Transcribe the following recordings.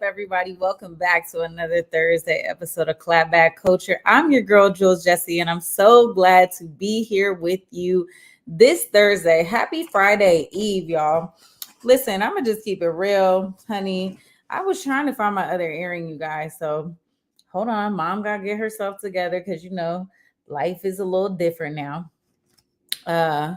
everybody? Welcome back to another Thursday episode of Clapback Culture. I'm your girl, Jules Jessie, and I'm so glad to be here with you this Thursday. Happy Friday Eve, y'all. Listen, I'm going to just keep it real, honey. I was trying to find my other earring, you guys. So hold on. Mom got to get herself together because, life is a little different now. Uh,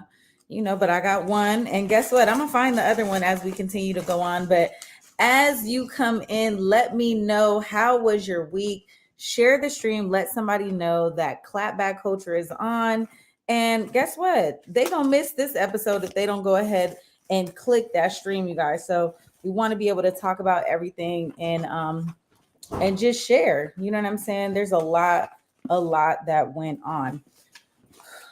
but I got one. And guess what? I'm going to find the other one as we continue to go on. But as you come in, let me know, how was your week? Share the stream. Let somebody know that Clapback Culture is on. And guess what? They gonna miss this episode if they don't go ahead and click that stream, you guys. So we want to be able to talk about everything and just share. You know what I'm saying? There's a lot that went on.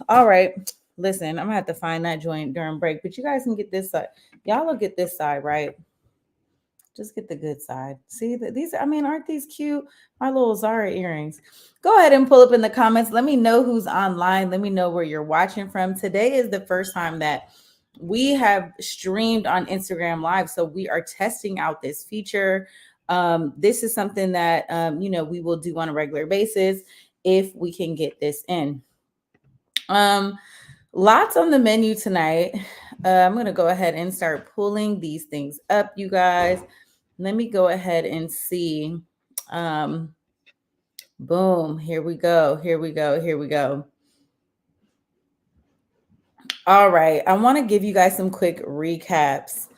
All right. Listen, I'm gonna have to find that joint during break, but you guys can get this side. Y'all will get this side, right? Just get the good side. See that these, aren't these cute? My little Zara earrings. Go ahead and pull up in the comments. Let me know who's online. Let me know where you're watching from. Today is the first time that we have streamed on Instagram Live. So we are testing out this feature. This is something that, we will do on a regular basis if we can get this in. Lots on the menu tonight. I'm going to go ahead and start pulling these things up, you guys. Let me go ahead and see. Boom. Here we go. All right. I want to give you guys some quick recaps.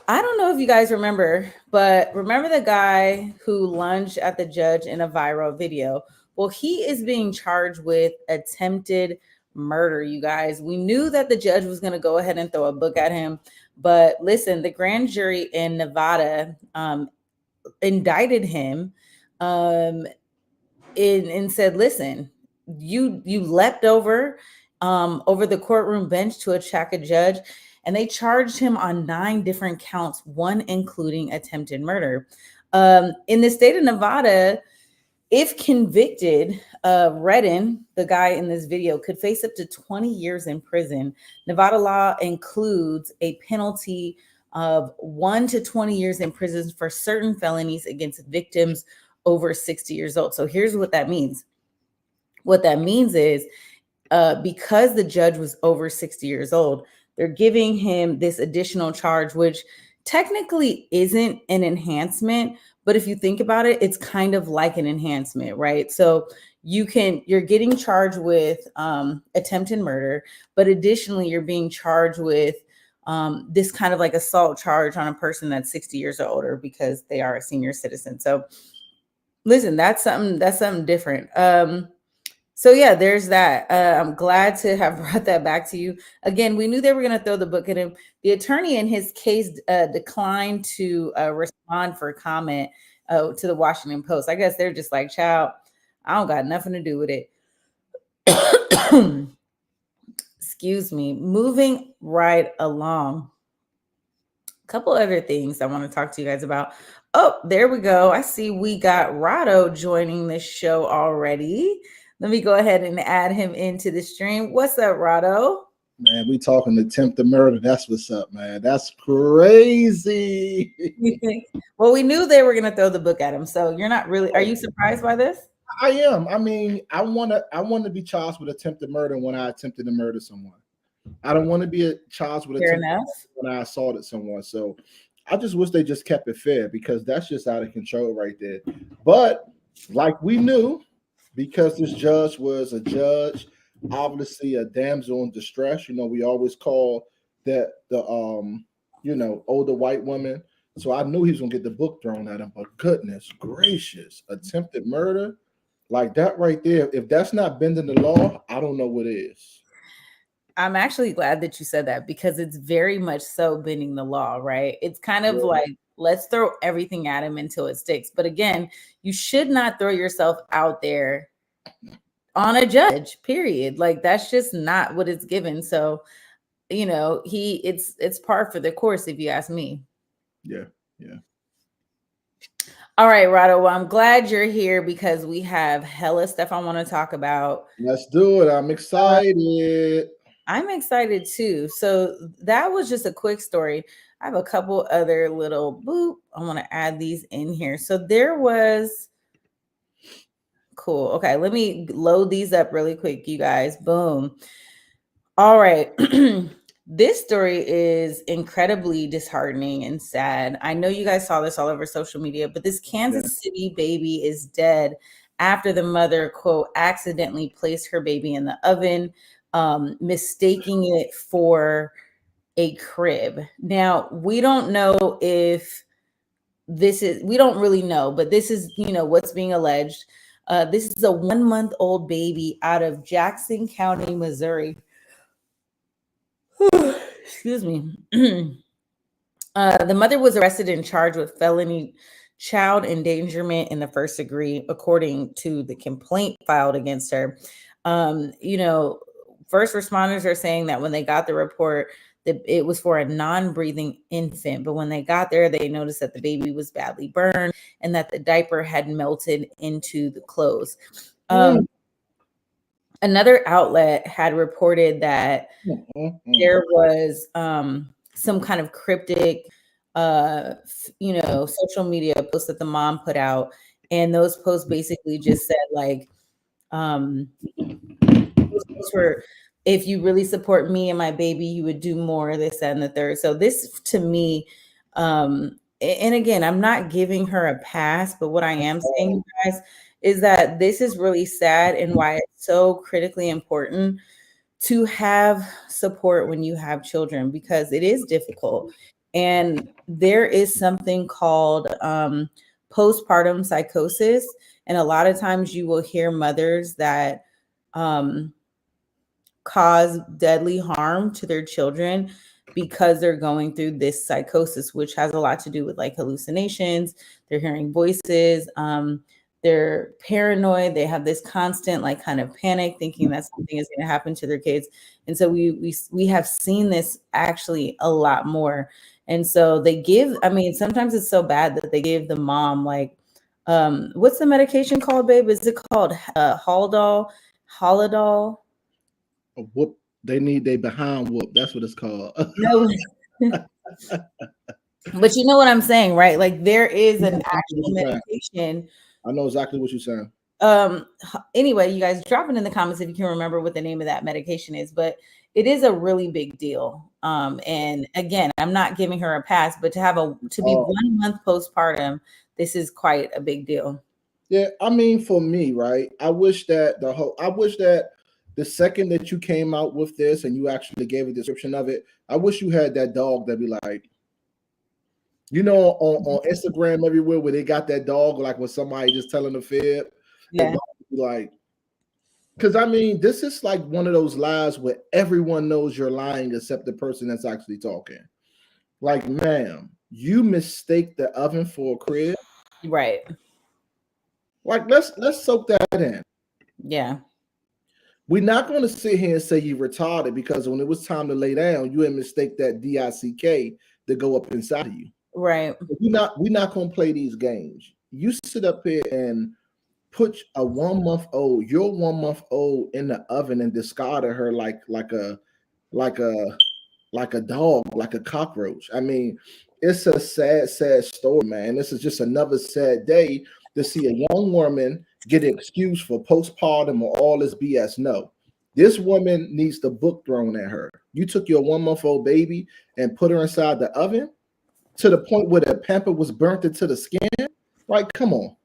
I don't know if you guys remember, but remember the guy who lunged at the judge in a viral video? Well, he is being charged with attempted murder, you guys. We knew that the judge was going to go ahead and throw a book at him. But listen, the grand jury in Nevada indicted him and said, listen, you leapt over the courtroom bench to attack a judge. And they charged him on 9 different counts, one including attempted murder. In the state of Nevada, if convicted, Redden, the guy in this video, could face up to 20 years in prison. Nevada law includes a penalty of 1 to 20 years in prison for certain felonies against victims over 60 years old. So here's what that means. What that means is because the judge was over 60 years old, they're giving him this additional charge, which technically isn't an enhancement. But if you think about it, it's kind of like an enhancement, right? So you're getting charged with attempted murder, but additionally, you're being charged with this kind of like assault charge on a person that's 60 years or older because they are a senior citizen. So listen, that's something different. So yeah, there's that. I'm glad to have brought that back to you. Again, we knew they were going to throw the book at him. The attorney in his case declined to respond for comment to the Washington Post. I guess they're just like, child, I don't got nothing to do with it. Excuse me. Moving right along. A couple other things I want to talk to you guys about. Oh, there we go. I see we got Rado joining the show already. Let me go ahead and add him into the stream. What's up, Rado? Man, we talking attempted murder. That's what's up, man. That's crazy. Well, we knew they were going to throw the book at him. So you're not really, are you surprised by this? I am. I want to be charged with attempted murder when I attempted to murder someone. I don't want to be charged with attempted murder when I assaulted someone. So I just wish they just kept it fair, because that's just out of control right there. But like we knew, because this judge was a judge, obviously a damsel in distress. We always call that the older white woman. So I knew he was gonna get the book thrown at him. But goodness gracious, attempted murder like that right there. If that's not bending the law, I don't know what is. I'm actually glad that you said that, because it's very much so bending the law, right? It's kind of like, let's throw everything at him until it sticks. But again, you should not throw yourself out there on a judge, period. Like, that's just not what it's given. So, it's par for the course, if you ask me. Yeah. All right, Rado. Well, I'm glad you're here, because we have hella stuff I want to talk about. Let's do it. I'm excited. I'm excited too. So that was just a quick story. I have a couple other little boop. I want to add these in here. So there was cool. Okay, let me load these up really quick, you guys. Boom. All right. This story is incredibly disheartening and sad. I know you guys saw this all over social media, but this Kansas City baby is dead after the mother, quote, accidentally placed her baby in the oven, mistaking it for a crib. Now, we don't know if we don't really know, but this is, what's being alleged. This is a 1-month-old baby out of Jackson County, Missouri. Excuse me. The mother was arrested and charged with felony child endangerment in the first degree, according to the complaint filed against her. First responders are saying that when they got the report, that it was for a non-breathing infant, but when they got there, they noticed that the baby was badly burned and that the diaper had melted into the clothes. Another outlet had reported that there was some kind of cryptic, social media posts that the mom put out. And those posts basically just said like, those posts were, if you really support me and my baby, you would do more, this, that, and the third. So this to me, and again, I'm not giving her a pass, but what I am saying, you guys, is that this is really sad and why it's so critically important to have support when you have children, because it is difficult. And there is something called postpartum psychosis. And a lot of times you will hear mothers that cause deadly harm to their children because they're going through this psychosis, which has a lot to do with like hallucinations. They're hearing voices. They're paranoid. They have this constant like kind of panic, thinking that something is going to happen to their kids. And so we have seen this actually a lot more. And so they give, sometimes it's so bad that they give the mom like, what's the medication called, babe? Is it called Haldol? A whoop. They need they behind whoop. That's what it's called. No. But you know what I'm saying, right? Like there is an actual medication. I know exactly what you're saying. Anyway, you guys drop it in the comments if you can remember what the name of that medication is, but it is a really big deal. And again, I'm not giving her a pass, but to be 1 month postpartum, this is quite a big deal. Yeah, for me, right? I wish that the second that you came out with this and you actually gave a description of it, I wish you had that dog that be like, on Instagram everywhere where they got that dog, like when somebody just telling a fib. Yeah. Like, because this is like one of those lies where everyone knows you're lying except the person that's actually talking. Like, ma'am, you mistake the oven for a crib. Right. Like, let's soak that in. Yeah. We're not going to sit here and say you retarded because when it was time to lay down, you had mistake that DICK to go up inside of you. Right. We're not going to play these games. You sit up here and put a 1 month old, your 1 month old in the oven and discarded her like a dog, like a cockroach. It's a sad story, man. This is just another sad day to see a young woman get an excuse for postpartum or all this BS. No, this woman needs the book thrown at her. You took your 1 month old baby and put her inside the oven to the point where the pamper was burnt into the skin. Like, come on.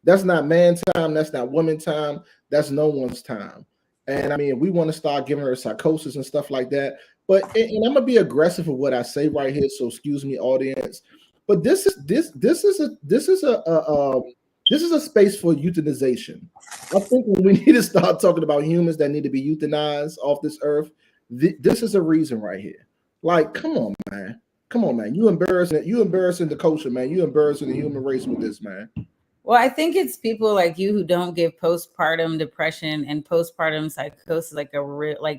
That's not man time. That's not woman time. That's no one's time. And we want to start giving her psychosis and stuff like that. But and I'm gonna be aggressive with what I say right here. So excuse me, audience. But this is a space for euthanization. I think we need to start talking about humans that need to be euthanized off this earth. This is a reason right here. Like, come on, man. You embarrassing the culture, man. You embarrassing the human race with this, man. Well, I think it's people like you who don't give postpartum depression and postpartum psychosis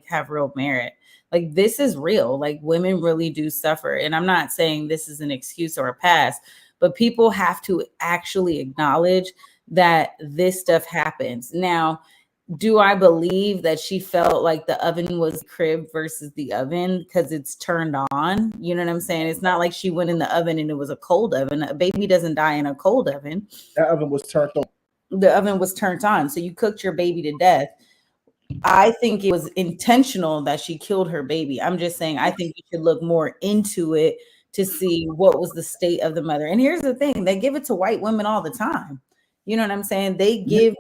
have real merit. Like, this is real. Like, women really do suffer. And I'm not saying this is an excuse or a pass, but people have to actually acknowledge that this stuff happens. Now, Do I believe that she felt like the oven was crib versus the oven because it's turned on? You know what I'm saying? It's not like she went in the oven and it was a cold oven. A baby doesn't die in a cold oven. That oven was turned on. The oven was turned on. So you cooked your baby to death. I think it was intentional that she killed her baby. I'm just saying, I think you should look more into it to see what was the state of the mother. And here's the thing, they give it to white women all the time. You know what I'm saying? They give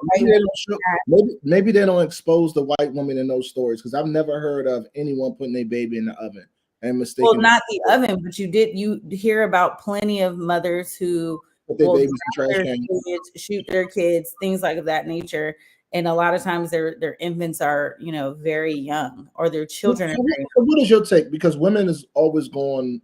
maybe they don't expose the white woman in those stories, because I've never heard of anyone putting a baby in the oven and mistaken. Well, not the oven, but you hear about plenty of mothers who put their babies in trash cans, shoot their kids, things like that nature. And a lot of times their infants are, you know, very young, or their children are very young. What is your take? Because women is always going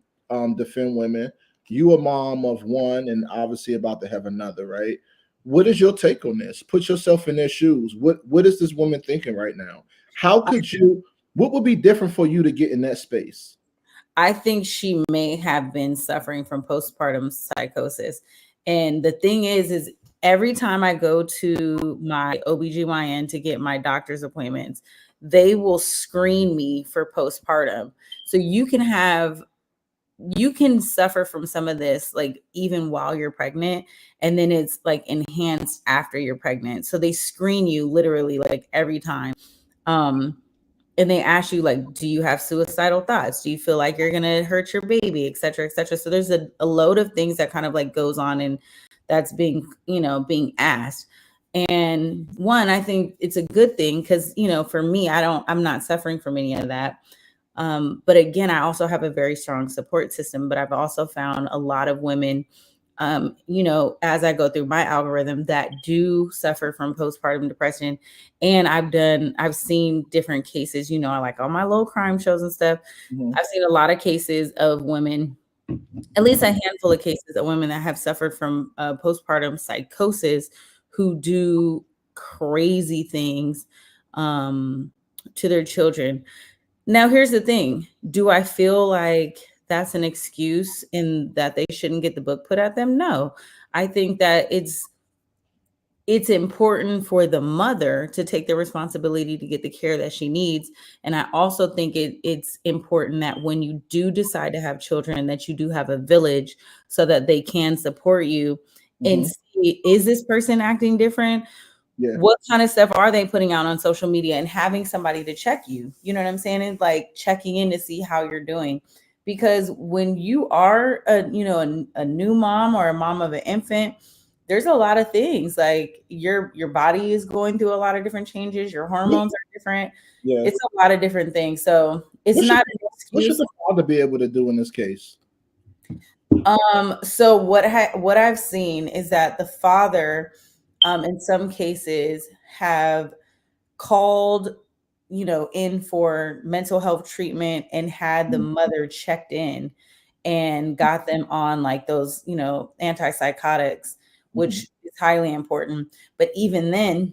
defend women. You a mom of one and obviously about to have another, right? What is your take on this? Put yourself in their shoes. What is this woman thinking right now? How could you, what would be different for you to get in that space? I think she may have been suffering from postpartum psychosis. And the thing is every time I go to my OBGYN to get my doctor's appointments, they will screen me for postpartum. So you can suffer from some of this, like even while you're pregnant, and then it's like enhanced after you're pregnant. So they screen you literally like every time. And they ask you, like, do you have suicidal thoughts? Do you feel like you're going to hurt your baby, et cetera, et cetera. So there's a load of things that kind of like goes on, and that's being asked. And one, I think it's a good thing because, you know, for me, I'm not suffering from any of that. But again, I also have a very strong support system, but I've also found a lot of women, you know, as I go through my algorithm, that do suffer from postpartum depression. And I've seen different cases, you know, I like all my low crime shows and stuff. Mm-hmm. I've seen a lot of cases of women, at least a handful of cases of women that have suffered from postpartum psychosis, who do crazy things to their children. Now, here's the thing. Do I feel like that's an excuse and that they shouldn't get the book put at them? No. I think that it's important for the mother to take the responsibility to get the care that she needs. And I also think it's important that when you do decide to have children, that you do have a village so that they can support you. Mm-hmm. And see, is this person acting different? Yeah. What kind of stuff are they putting out on social media, and having somebody to check you, you know what I'm saying? And like checking in to see how you're doing. Because when you are a new mom or a mom of an infant, there's a lot of things, like your body is going through a lot of different changes. Your hormones are different. Yeah. It's a lot of different things. So it's not an excuse. What should the father be able to do in this case? So what I've seen is that the father, in some cases, have called, you know, in for mental health treatment and had the mother checked in and got them on like those, you know, antipsychotics, which is highly important. But even then,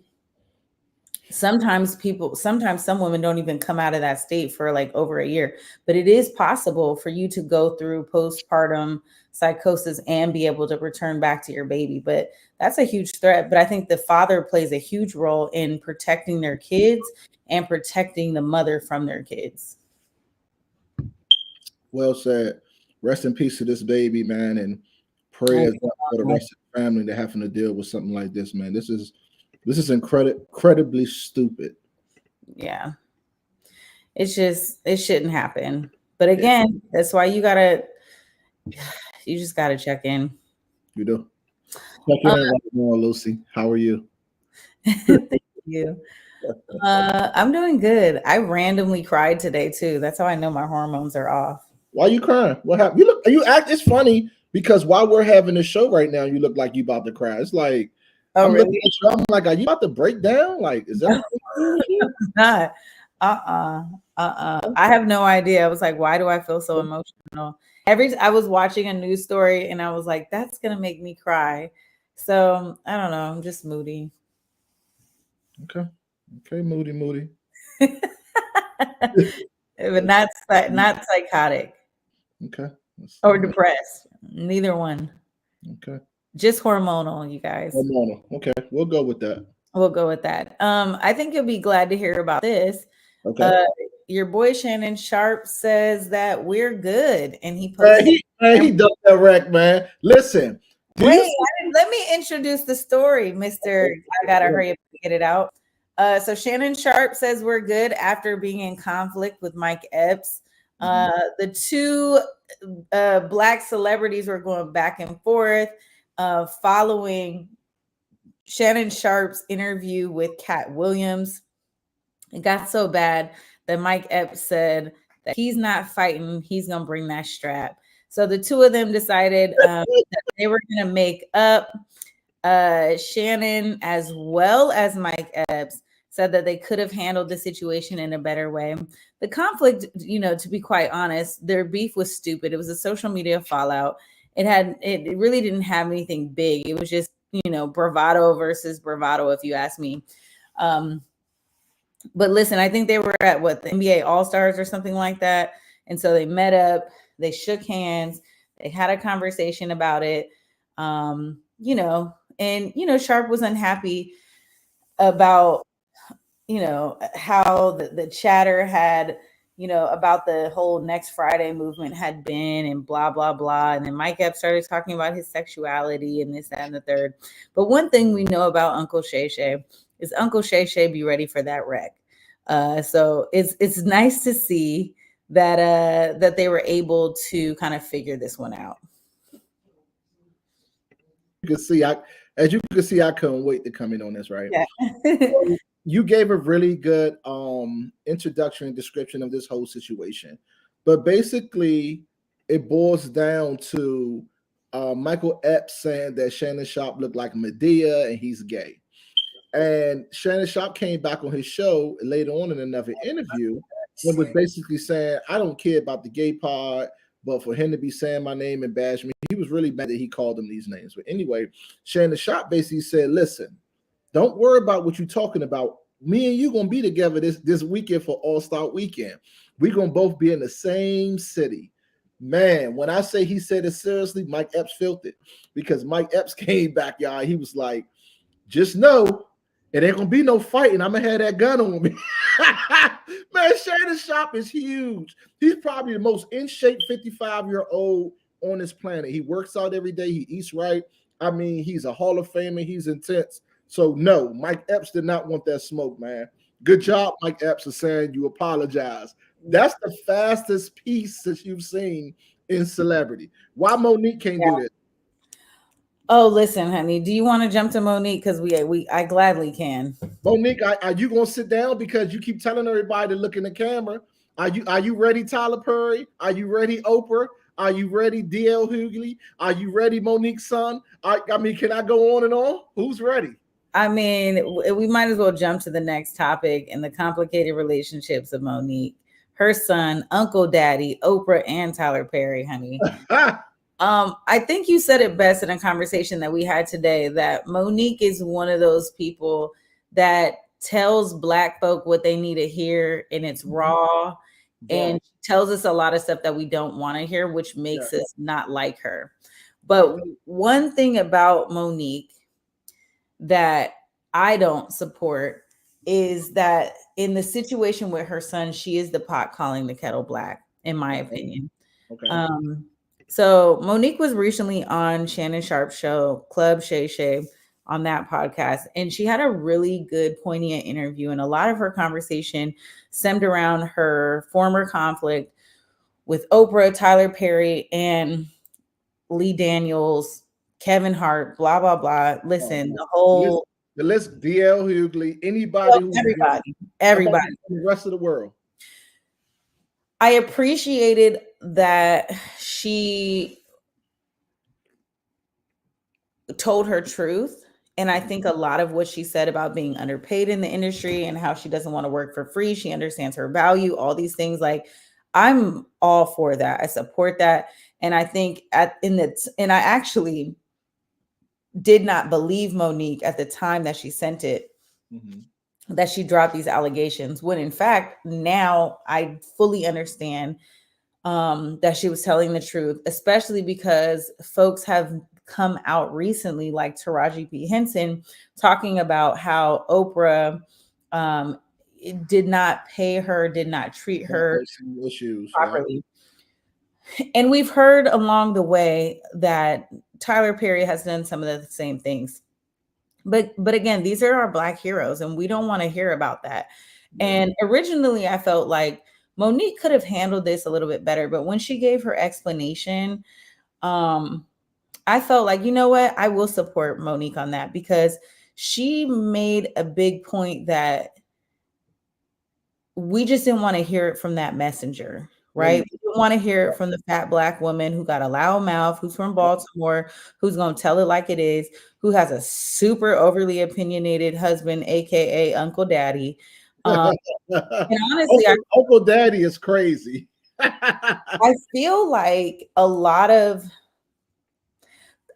sometimes some women don't even come out of that state for like over a year. But it is possible for you to go through postpartum psychosis and be able to return back to your baby. But that's a huge threat. But I think the father plays a huge role in protecting their kids and protecting the mother from their kids. Well said. Rest in peace to this baby, man, and prayers for the rest of the family that having to deal with something like this, man. This is incredibly stupid. Yeah. It shouldn't happen. But again, that's why you just gotta check in. You do. Check in right now, Lucy. How are you? Thank you. I'm doing good. I randomly cried today too. That's how I know my hormones are off. Why are you crying? What happened? It's funny because while we're having this show right now, you look like you about to cry. It's like, oh, really? I'm like, are you about to break down? Like, is that not? I have no idea. I was like, why do I feel so emotional? I was watching a news story and I was like, that's gonna make me cry. So I don't know. I'm just moody. Okay, moody. But not psychotic. Okay. Or depressed. Neither one. Okay. Just hormonal, you guys. Hormonal. Okay, we'll go with that. We'll go with that. I think you'll be glad to hear about this. Okay. Your boy Shannon Sharp says that we're good, and he Man, posted. he done that wreck, man. Listen. Wait, let me introduce the story, Mr. I gotta hurry up and get it out. So Shannon Sharp says we're good after being in conflict with Mike Epps. The two Black celebrities were going back and forth following Shannon Sharp's interview with Cat Williams. It got so bad that Mike Epps said that he's not fighting, he's gonna bring that strap. So the two of them decided that they were gonna make up. Shannon, as well as Mike Epps, said that they could have handled the situation in a better way. The conflict, to be quite honest, their beef was stupid. It was a social media fallout. It really didn't have anything big. It was just, bravado versus bravado, if you ask me. But listen, I think they were at the NBA All-Stars or something like that. And so they met up, they shook hands, they had a conversation about it. And Sharp was unhappy about, how the chatter had, about the whole Next Friday movement had been and blah, blah, blah. And then Mike Epps started talking about his sexuality and this, that, and the third. But one thing we know about Uncle Shay Shay is Uncle Shay Shay be ready for that wreck. So it's nice to see that they were able to kind of figure this one out. As you can see, I couldn't wait to come in on this, right? Yeah. You gave a really good introduction and description of this whole situation. But basically, it boils down to Michael Epps saying that Shannon Sharp looked like Medea and he's gay. And Shannon Sharp came back on his show later on in another interview and was basically saying, I don't care about the gay part, but for him to be saying my name and bash me, he was really mad that he called them these names. But anyway, Shannon Sharp basically said, listen, don't worry about what you're talking about. Me and you going to be together this weekend for All-Star Weekend. We're going to both be in the same city. Man, when I say he said it seriously, Mike Epps felt it. Because Mike Epps came back, y'all. He was like, just know it ain't going to be no fighting. I'm going to have that gun on me. Man, Shannon Sharp is huge. He's probably the most in shape 55-year-old on this planet. He works out every day. He eats right. I mean, he's a Hall of Famer. He's intense. So, no, Mike Epps did not want that smoke, man. Good job, Mike Epps, of saying you apologize. That's the fastest piece that you've seen in celebrity. Why Monique can't do that? Oh, listen, honey. Do you want to jump to Monique? Because I gladly can. Monique, are you gonna sit down because you keep telling everybody to look in the camera? Are you ready, Tyler Perry? Are you ready, Oprah? Are you ready, DL Hughley? Are you ready, Monique's son? I mean, can I go on and on? Who's ready? I mean, we might as well jump to the next topic in the complicated relationships of Monique, her son, Uncle Daddy, Oprah, and Tyler Perry, honey. I think you said it best in a conversation that we had today, that Monique is one of those people that tells Black folk what they need to hear, and it's raw, and tells us a lot of stuff that we don't want to hear, which makes us not like her. But one thing about Monique that I don't support is that in the situation with her son, she is the pot calling the kettle black, in my opinion. Okay. So Monique was recently on Shannon Sharp's show, Club Shay Shay, on that podcast, and she had a really good, poignant interview, and a lot of her conversation stemmed around her former conflict with Oprah, Tyler Perry, and Lee Daniels, Kevin Hart, blah, blah, blah. Listen, the list, DL Hughley, anybody, everybody, the rest of the world. I appreciated that she told her truth. And I think a lot of what she said about being underpaid in the industry and how she doesn't want to work for free, she understands her value, all these things. Like, I'm all for that. I support that. And I think and I actually did not believe Monique at the time that she sent it, that she dropped these allegations, when in fact, now I fully understand that she was telling the truth, especially because folks have come out recently, like Taraji P. Henson, talking about how Oprah did not pay her, did not treat her issues, yeah. properly. And we've heard along the way that Tyler Perry has done some of the same things. But again, these are our Black heroes, and we don't want to hear about that. Yeah. And originally, I felt like Monique could have handled this a little bit better, but when she gave her explanation, I felt like, you know what, I will support Monique on that, because she made a big point that we just didn't want to hear it from that messenger, right? We didn't want to hear it from the fat Black woman who got a loud mouth, who's from Baltimore, who's going to tell it like it is, who has a super overly opinionated husband, aka Uncle Daddy. And honestly, Uncle Daddy is crazy. I feel like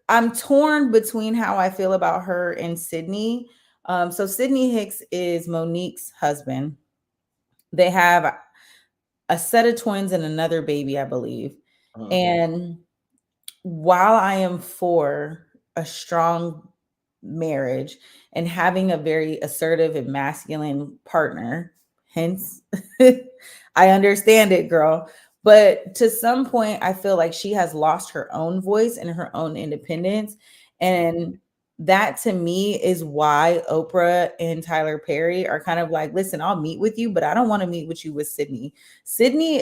I'm torn between how I feel about her and Sydney. So Sydney Hicks is Monique's husband. They have a set of twins and another baby, I believe. And while I am for a strong marriage and having a very assertive and masculine partner, hence, I understand it, girl. But to some point, I feel like she has lost her own voice and her own independence. And that to me is why Oprah and Tyler Perry are kind of like, listen, I'll meet with you, but I don't want to meet with you with Sydney. Sydney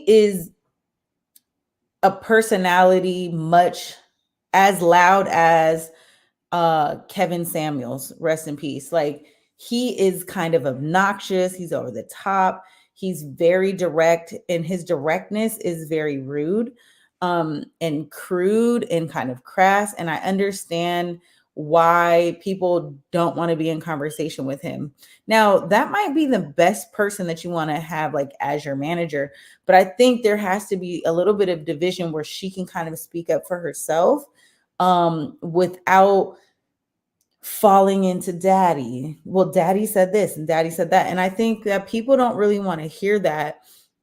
is a personality much as loud as Kevin Samuels, rest in peace. Like, he is kind of obnoxious, he's over the top, he's very direct, and his directness is very rude and crude and kind of crass. And I understand why people don't want to be in conversation with him. Now, that might be the best person that you want to have like as your manager, but I think there has to be a little bit of division where she can kind of speak up for herself without falling into daddy. Well, daddy said this and daddy said that. And I think that people don't really want to hear that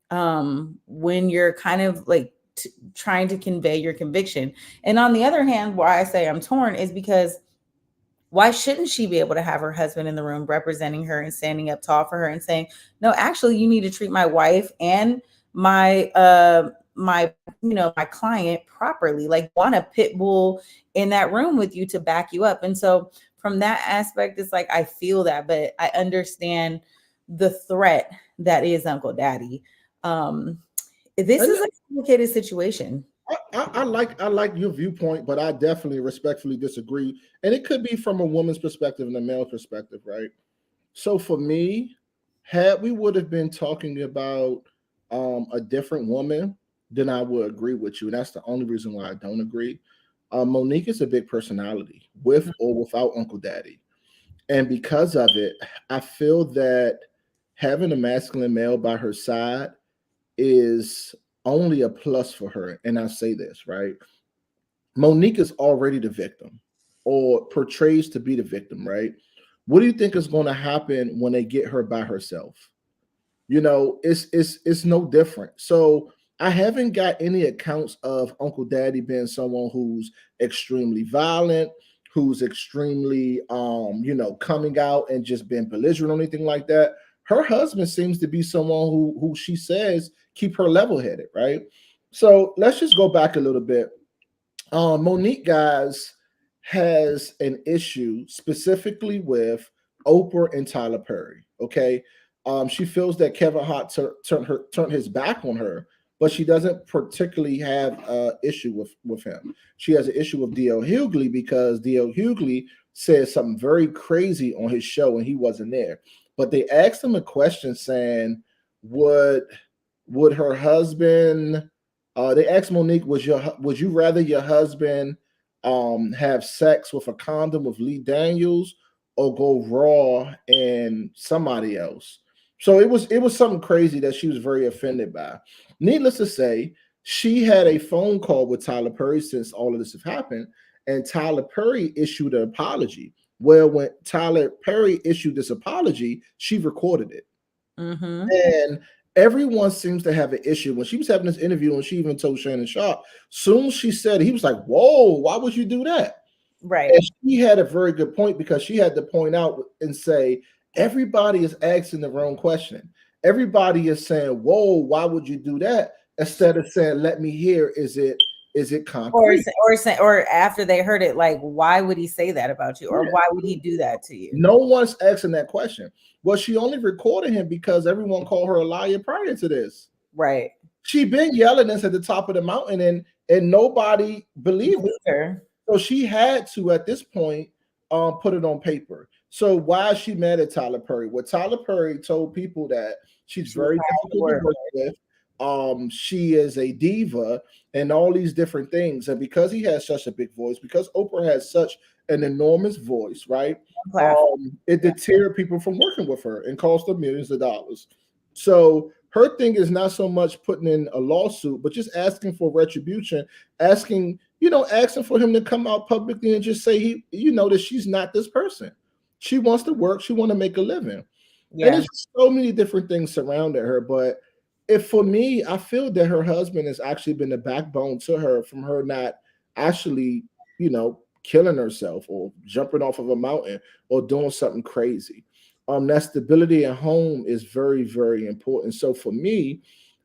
when you're kind of like trying to convey your conviction. And on the other hand, why I say I'm torn is because why shouldn't she be able to have her husband in the room representing her and standing up tall for her and saying, no, actually, you need to treat my wife and my my client properly, like want a pit bull in that room with you to back you up. And so from that aspect, it's like I feel that, but I understand the threat that is Uncle Daddy. This is a complicated situation. I like your viewpoint, but I definitely respectfully disagree. And it could be from a woman's perspective and a male perspective, right? So for me, had we would have been talking about a different woman, then I would agree with you. And that's the only reason why I don't agree. Monique is a big personality, with or without Uncle Daddy. And because of it, I feel that having a masculine male by her side is only a plus for her. And I say this, right? Monique is already the victim or portrays to be the victim, right? What do you think is going to happen when they get her by herself? You know, it's no different. So I haven't got any accounts of Uncle Daddy being someone who's extremely violent, who's extremely coming out and just being belligerent or anything like that. Her husband seems to be someone who she says keep her level-headed, right? So let's just go back a little bit. Monique, guys, has an issue specifically with Oprah and Tyler Perry. Okay, she feels that Kevin Hart turned his back on her, but she doesn't particularly have an issue with him. She has an issue with D.L. Hughley because D.L. Hughley said something very crazy on his show and he wasn't there. But they asked him a question saying, would her husband? They asked Monique, would you rather your husband have sex with a condom with Lee Daniels or go raw and somebody else? So it was something crazy that she was very offended by. Needless to say, she had a phone call with Tyler Perry since all of this have happened, and Tyler Perry issued an apology. Well, when Tyler Perry issued this apology, she recorded it. Mm-hmm. And everyone seems to have an issue. When she was having this interview, and she even told Shannon Sharp, soon she said, he was like, whoa, why would you do that? Right. And she had a very good point, because she had to point out and say, everybody is asking the wrong question. Everybody is saying, whoa, why would you do that? Instead of saying, let me hear, is it concrete? Or after they heard it, like, why would he say that about you? Or why would he do that to you? No one's asking that question. Well, she only recorded him because everyone called her a liar prior to this. Right. She been yelling this at the top of the mountain, and nobody believed her. So she had to, at this point, put it on paper. So why is she mad at Tyler Perry? Well, Tyler Perry told people that she's very difficult to work with. She is a diva and all these different things. And because he has such a big voice, because Oprah has such an enormous voice, right? It deterred people from working with her and cost them millions of dollars. So her thing is not so much putting in a lawsuit, but just asking for retribution, asking for him to come out publicly and just say that she's not this person. She wants to work. She wants to make a living. Yeah. And there's so many different things surrounding her. But for me, I feel that her husband has actually been the backbone to her, from her not actually, killing herself or jumping off of a mountain or doing something crazy. That stability at home is very, very important. So for me,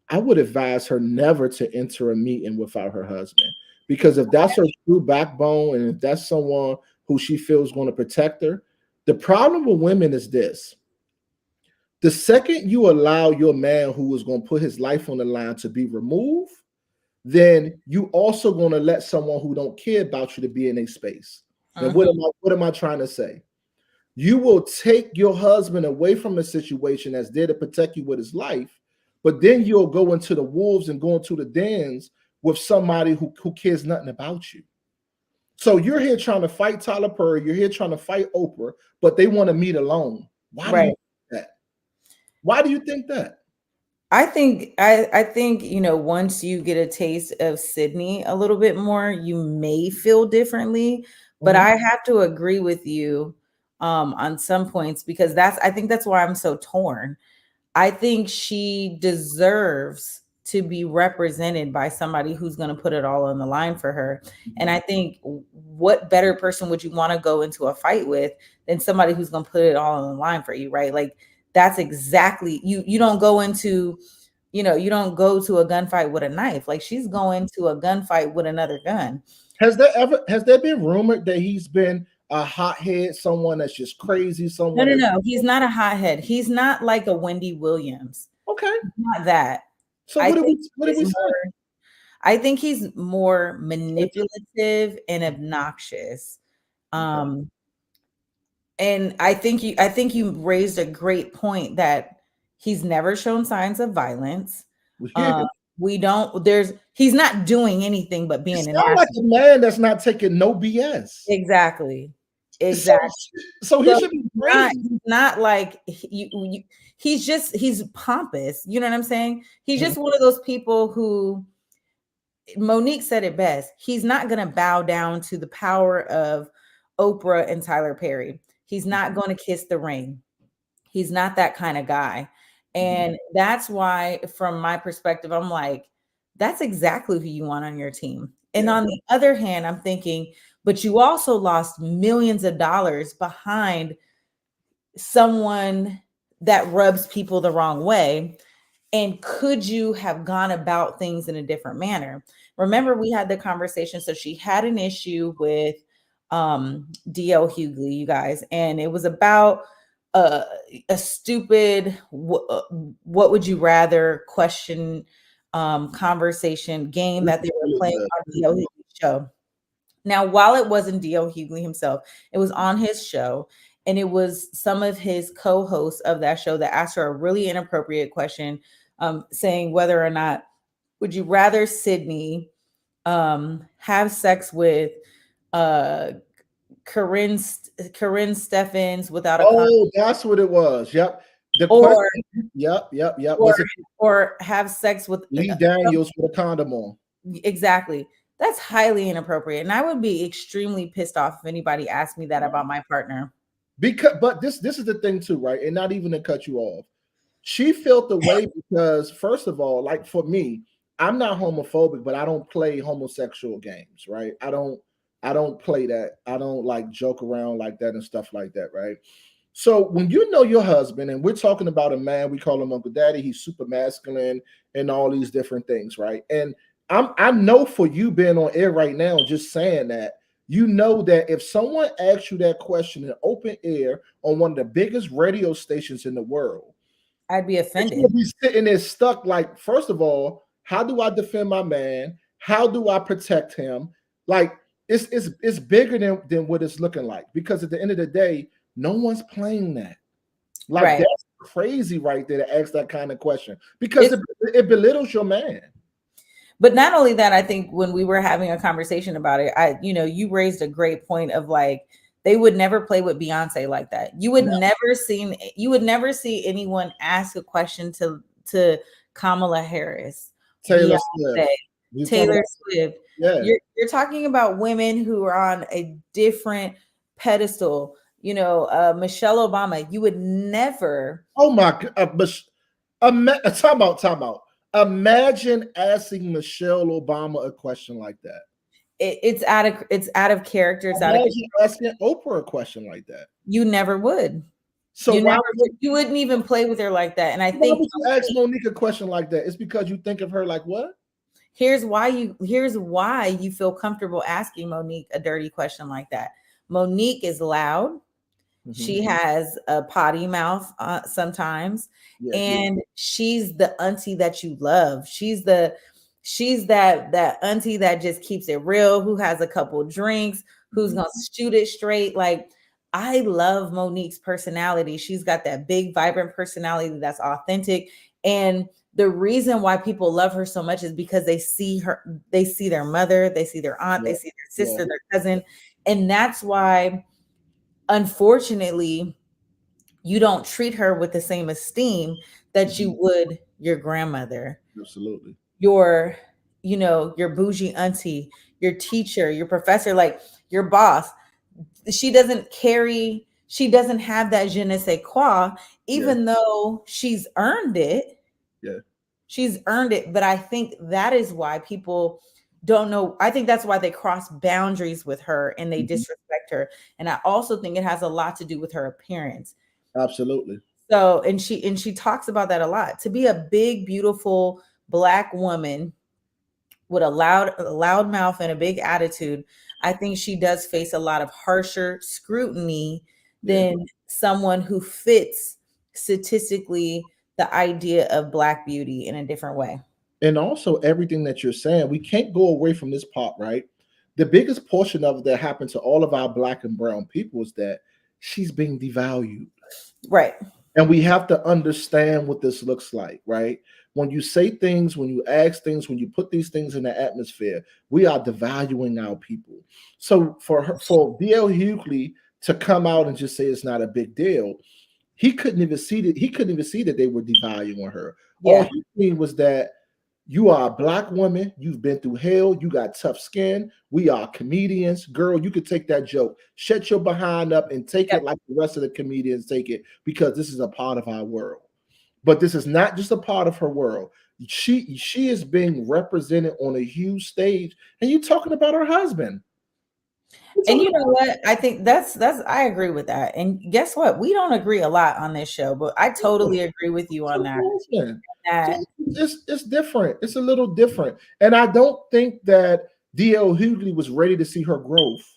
I would advise her never to enter a meeting without her husband, because if that's her true backbone and if that's someone who she feels going to protect her, the problem with women is this: the second you allow your man who is going to put his life on the line to be removed, then you also going to let someone who don't care about you to be in a space. And what am I trying to say? You will take your husband away from a situation that's there to protect you with his life, but then you'll go into the wolves and go into the dens with somebody who cares nothing about you. So you're here trying to fight Tyler Perry, you're here trying to fight Oprah, but they want to meet alone. Why do you think that? Why do you think that? I think once you get a taste of Sydney a little bit more, you may feel differently. But I have to agree with you on some points, because I think that's why I'm so torn. I think she deserves to be represented by somebody who's going to put it all on the line for her. And I think, what better person would you want to go into a fight with than somebody who's going to put it all on the line for you, right? Like, that's exactly, you don't go into, you don't go to a gunfight with a knife. Like, she's going to a gunfight with another gun. Has there been rumored that he's been a hothead, someone that's just crazy, someone? No. He's not a hothead. He's not like a Wendy Williams. Okay. He's not that. So what did we say? I think he's more manipulative and obnoxious. And I think you raised a great point that he's never shown signs of violence. He's not doing anything but being an like a man that's not taking no BS. Exactly. So he should be crazy. Not like he's pompous. You know what I'm saying? He's just one of those people who, Monique said it best, he's not going to bow down to the power of Oprah and Tyler Perry. He's not going to kiss the ring. He's not that kind of guy. And that's why, from my perspective, I'm like, that's exactly who you want on your team. And on the other hand, I'm thinking, but you also lost millions of dollars behind someone that rubs people the wrong way. And could you have gone about things in a different manner? Remember, we had the conversation. So she had an issue with D.L. Hughley, you guys, and it was about a stupid what would you rather question conversation game that they were playing on D.L. Hughley's show. Now, while it wasn't D.L. Hughley himself, it was on his show, and it was some of his co-hosts of that show that asked her a really inappropriate question, saying whether or not would you rather Sydney have sex with Corinne Steffens without a condom? That's what it was. Yep. Yep. Or have sex with Lee Daniels with a condom on. Exactly. That's highly inappropriate. And I would be extremely pissed off if anybody asked me that about my partner. But this is the thing too, right? And not even to cut you off. She felt the way because, first of all, like for me, I'm not homophobic, but I don't play homosexual games, right? I don't play that. I don't like joke around like that and stuff like that, right? So when you know your husband, and we're talking about a man, we call him Uncle Daddy, he's super masculine and all these different things, right? And I know for you being on air right now, just saying that, you know that if someone asks you that question in open air on one of the biggest radio stations in the world, I'd be you'll offended. be sitting there stuck. Like, first of all, how do I defend my man? How do I protect him? Like, it's bigger than what it's looking like, because at the end of the day, no one's playing that. Like, Right. that's crazy right there to ask that kind of question, because it belittles your man. But not only that, I think when we were having a conversation about it, you raised a great point of like, they would never play with Beyonce like that. You would never see anyone ask a question to Kamala Harris, Taylor Beyonce, Swift. You talking Taylor about, Swift. yeah. You're talking about women who are on a different pedestal. Michelle Obama. You would never. Oh my God. Time out. Imagine asking Michelle Obama a question like that. It's out of character. It's out of. Imagine asking Oprah a question like that. You never would. So why You wouldn't even play with her like that. And I would think you ask Monique a question like that? It's because you think of her like what? here's why you feel comfortable asking Monique a dirty question like that. Monique is loud. Mm-hmm. She has a potty mouth sometimes, and she's the auntie that you love. She's that auntie that just keeps it real, who has a couple drinks, who's gonna shoot it straight. Like, I love Monique's personality. She's got that big, vibrant personality that's authentic. And the reason why people love her so much is because they see their mother, they see their aunt, they see their sister, their cousin. And that's why, unfortunately, you don't treat her with the same esteem that you would your grandmother. Absolutely. Your bougie auntie, your teacher, your professor, like your boss. She doesn't have that je ne sais quoi, even though she's earned it. Yeah. She's earned it. But I think that is why people don't know. I think that's why they cross boundaries with her and they disrespect her. And I also think it has a lot to do with her appearance. Absolutely. So, and she talks about that a lot. To be a big, beautiful Black woman with a loud mouth and a big attitude, I think she does face a lot of harsher scrutiny than someone who fits statistically the idea of Black beauty in a different way. And also everything that you're saying, we can't go away from this part, right? The biggest portion of it that happened to all of our Black and brown people is that she's being devalued. Right. And we have to understand what this looks like, right? When you say things, when you ask things, when you put these things in the atmosphere, we are devaluing our people. So for D.L. Hughley to come out and just say it's not a big deal, he couldn't even see that they were devaluing her. Yeah. All he seen was that you are a Black woman, you've been through hell, you got tough skin, we are comedians. Girl, you could take that joke, shut your behind up and take it like the rest of the comedians take it, because this is a part of our world. But this is not just a part of her world. She is being represented on a huge stage, and you're talking about her husband. And you know what? I think that's I agree with that. And guess what? We don't agree a lot on this show, but I totally agree with you on that. It's different. It's a little different. And I don't think that D.L. Hughley was ready to see her growth.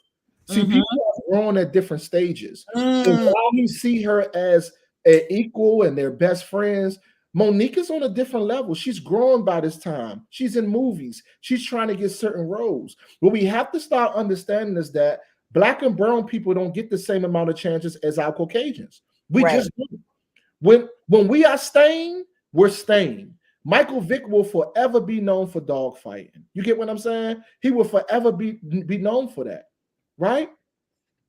See, people are growing at different stages. And while we see her as an equal and they're best friends, Monique is on a different level. She's growing by this time. She's in movies. She's trying to get certain roles. What we have to start understanding is that Black and brown people don't get the same amount of chances as our Caucasians. We just do. When we are staying, we're staying. Michael Vick will forever be known for dog fighting. You get what I'm saying? He will forever be known for that, right?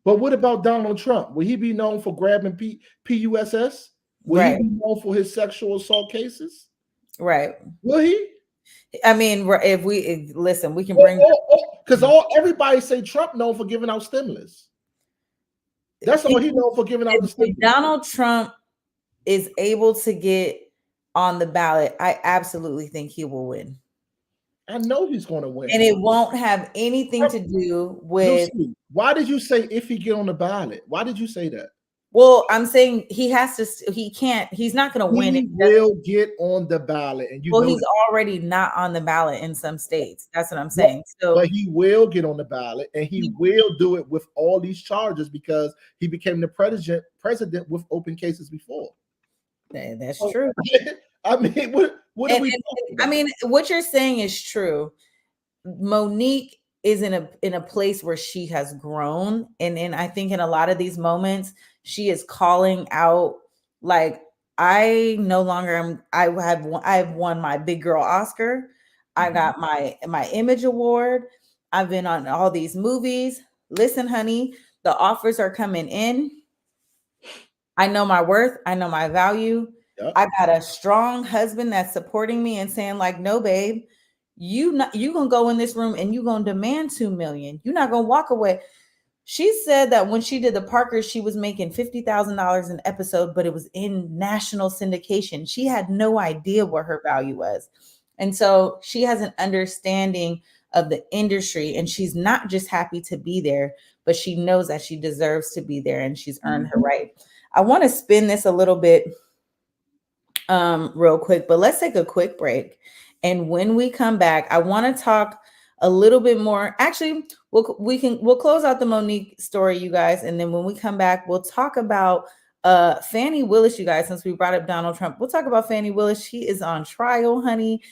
But what about Donald Trump? Will he be known for grabbing PUSS? Will he be known for his sexual assault cases? Right. Will he? I mean, if we listen, we can bring because everybody say Trump known for giving out stimulus. That's all he known for, giving out the stimulus. Donald Trump is able to get on the ballot, I absolutely think he will win. I know he's going to win. And it won't have anything to do with. Lucy, why did you say if he get on the ballot? Why did you say that? Well, I'm saying he has to. He can't. He's not going to win. He will get on the ballot, and Well, know he's that. already not on the ballot in some states. That's what I'm saying. So, but he will get on the ballot, and he will do it with all these charges because he became the president with open cases before. That's true. I mean, what are we talking about? I mean, what you're saying is true. Monique is in a place where she has grown, and I think in a lot of these moments she is calling out, like, I no longer am. I have won my big girl Oscar. I got my image award. I've been on all these movies. Listen, honey, the offers are coming in. I know my worth. I know my value. Yep. I got a strong husband that's supporting me and saying, like, no, babe, you gonna go in this room and you gonna demand $2 million. You're not gonna walk away. She said that when she did the Parkers, she was making $50,000 an episode, but it was in national syndication. She had no idea what her value was. And so she has an understanding of the industry, and she's not just happy to be there, but she knows that she deserves to be there and she's earned her right. I want to spin this a little bit real quick, but let's take a quick break. And when we come back, I want to talk a little bit more. Actually, we'll close out the Monique story, you guys. And then when we come back, we'll talk about Fani Willis, you guys, since we brought up Donald Trump. We'll talk about Fani Willis. She is on trial, honey.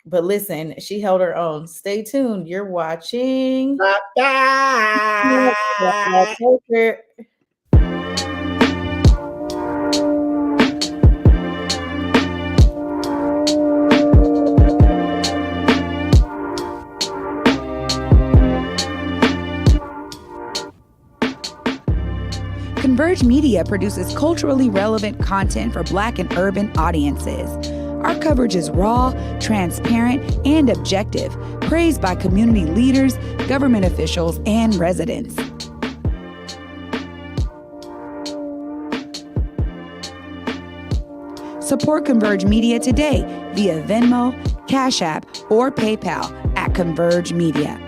But listen, she held her own. Stay tuned. You're watching. Converge Media produces culturally relevant content for Black and urban audiences. Our coverage is raw, transparent, and objective, praised by community leaders, government officials, and residents. Support Converge Media today via Venmo, Cash App, or PayPal at Converge Media.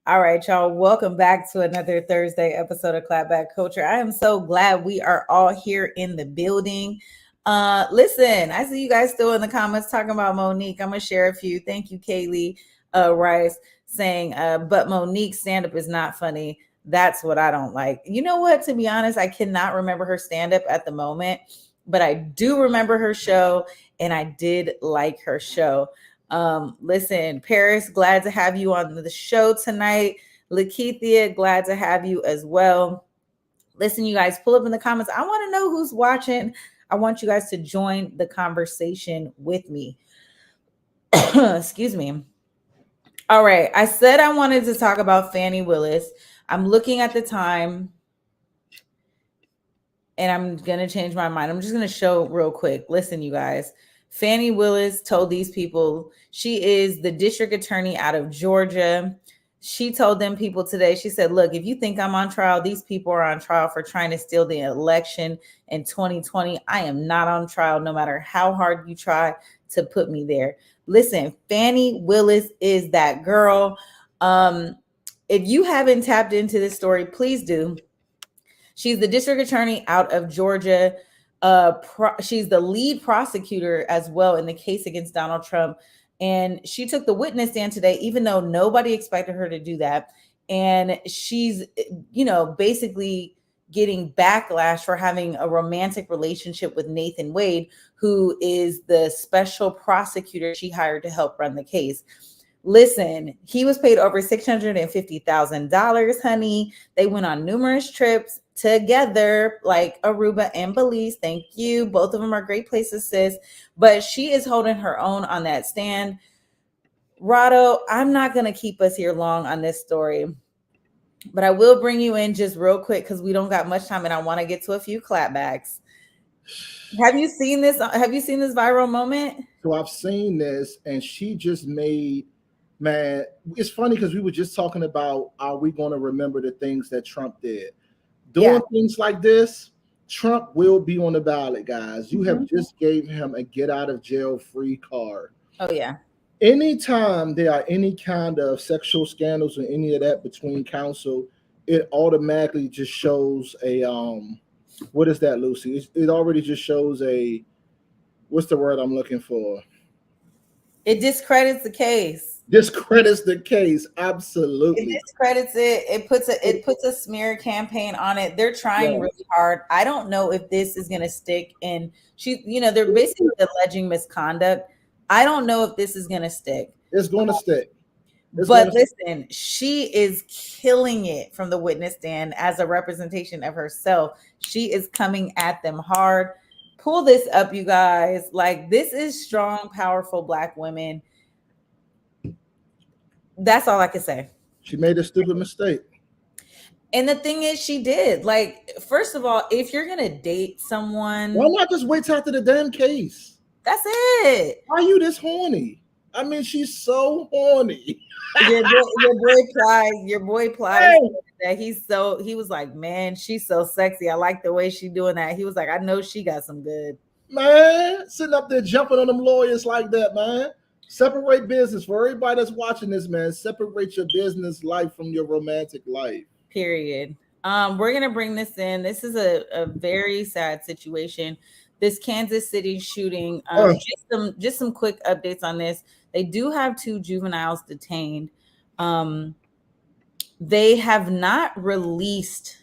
All right, y'all. Welcome back to another Thursday episode of Clapback Culture. I am so glad we are all here in the building. Listen, I see you guys still in the comments talking about Monique. I'm gonna share a few. Thank you, Kaylee Rice, saying, but Monique's stand-up is not funny. That's what I don't like. You know what? To be honest, I cannot remember her stand-up at the moment, but I do remember her show, and I did like her show. Listen, Paris, glad to have you on the show tonight. Lakeithia, glad to have you as well. Listen, you guys, pull up in the comments. I want to know who's watching. I want you guys to join the conversation with me. Excuse me. All right. I said I wanted to talk about Fani Willis. I'm looking at the time, and I'm going to change my mind. I'm just going to show real quick. Listen, you guys. Fani Willis told these people, she is the district attorney out of Georgia. She told them people today, she said, look, if you think I'm on trial, these people are on trial for trying to steal the election in 2020. I am not on trial, no matter how hard you try to put me there. Listen, Fani Willis is that girl. If you haven't tapped into this story, please do. She's the district attorney out of Georgia. She's the lead prosecutor as well in the case against Donald Trump. And she took the witness stand today, even though nobody expected her to do that. And she's, basically getting backlash for having a romantic relationship with Nathan Wade, who is the special prosecutor she hired to help run the case. Listen, he was paid over $650,000, honey. They went on numerous trips together, like Aruba and Belize. Thank you. Both of them are great places, sis. But she is holding her own on that stand. Rado, I'm not going to keep us here long on this story. But I will bring you in just real quick because we don't got much time and I want to get to a few clapbacks. Have you seen this? Have you seen this viral moment? So I've seen this, and she just made, man, it's funny because we were just talking about, are we going to remember the things that Trump did? Doing things like this, Trump will be on the ballot, guys. You have just gave him a get out of jail free card. Oh, yeah. Anytime there are any kind of sexual scandals or any of that between counsel, it automatically just shows a what is that, Lucy? It already just shows a, what's the word I'm looking for? It discredits the case. Discredits the case. Absolutely. It discredits it. It puts a smear campaign on it. They're trying really hard. I don't know if this is gonna stick in. They're basically alleging misconduct. I don't know if this is gonna stick. It's gonna stick. Listen, she is killing it from the witness stand as a representation of herself. She is coming at them hard. Pull this up, you guys. Like, this is strong, powerful Black women. That's all I can say. She made a stupid mistake. And the thing is, she did. Like, first of all, if you're gonna date someone, why not just wait till after the damn case? That's it. Why are you this horny? I mean, she's so horny. Your boy Plies that he was like, man, she's so sexy. I like the way she's doing that. He was like, I know she got some good. Man, sitting up there jumping on them lawyers like that, man. Separate business. For everybody that's watching this, man, separate your business life from your romantic life. Period. We're gonna bring this in. This is a very sad situation. This Kansas City shooting. Just some quick updates on this. They do have 2 juveniles detained. They have not released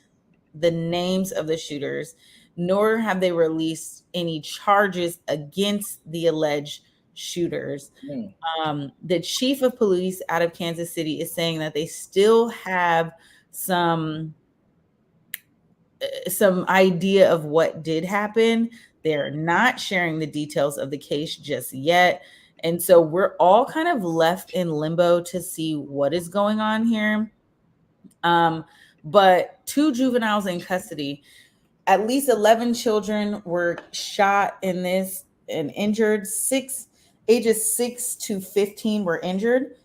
the names of the shooters, nor have they released any charges against the alleged shooters. The chief of police out of Kansas City is saying that they still have some idea of what did happen. They're not sharing the details of the case just yet. And so we're all kind of left in limbo to see what is going on here. But 2 juveniles in custody, at least 11 children were shot in this and injured. Ages 6 to 15 were injured.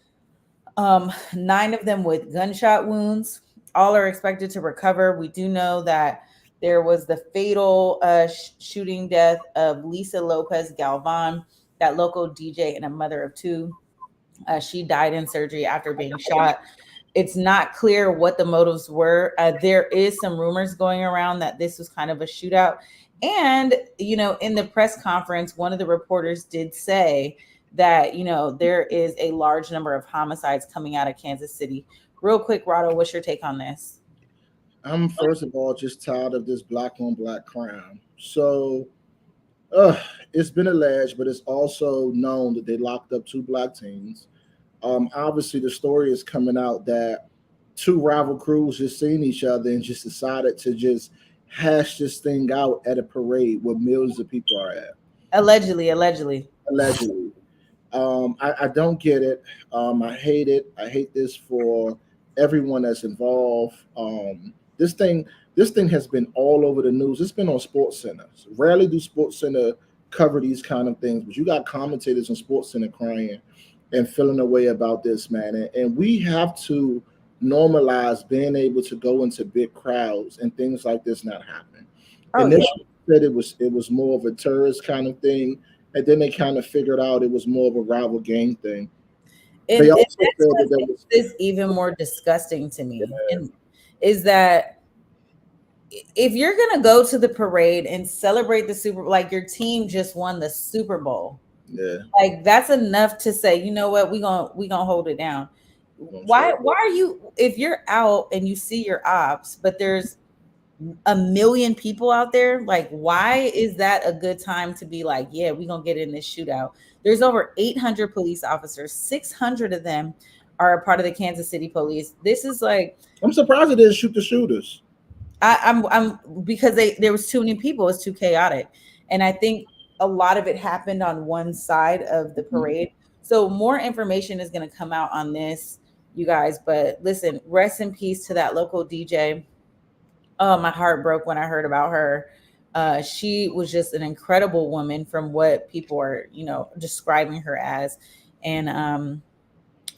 9 of them with gunshot wounds. All are expected to recover. We do know that there was the fatal shooting death of Lisa Lopez Galvan, that local DJ and a mother of 2. She died in surgery after being shot. It's not clear what the motives were. There is some rumors going around that this was kind of a shootout. And, in the press conference, one of the reporters did say that, there is a large number of homicides coming out of Kansas City. Real quick, Rado, what's your take on this? I'm first of all just tired of this Black on Black crime. So it's been alleged, but it's also known that they locked up 2 Black teens. Obviously, the story is coming out that 2 rival crews just seen each other and just decided to just hash this thing out at a parade where millions of people are at. Allegedly. I don't get it. I hate it. I hate this for everyone that's involved. This thing has been all over the news. It's been on SportsCenter. Rarely do SportsCenter cover these kind of things, but you got commentators on SportsCenter crying and feeling a way about this, man. And we have to normalize being able to go into big crowds and things like this not happen. Initially said it was more of a terrorist kind of thing, and then they kind of figured out it was more of a rival gang thing. They also said that is even more disgusting to me, is that if you're gonna go to the parade and celebrate the Super Bowl, like your team just won the Super Bowl, like that's enough to say, you know what, we gonna hold it down. Why are you, if you're out and you see your ops, but there's a million people out there, like why is that a good time to be like, yeah, we're gonna get in this shootout? There's over 800 police officers, 600 of them are a part of the Kansas City police. This is like, I'm surprised they didn't shoot the shooters. I'm because there was too many people. It's too chaotic, and I think a lot of it happened on one side of the parade. So more information is going to come out on this. you guys. But listen, rest in peace to that local DJ. Oh, my heart broke when I heard about her. She was just an incredible woman from what people are, describing her as. And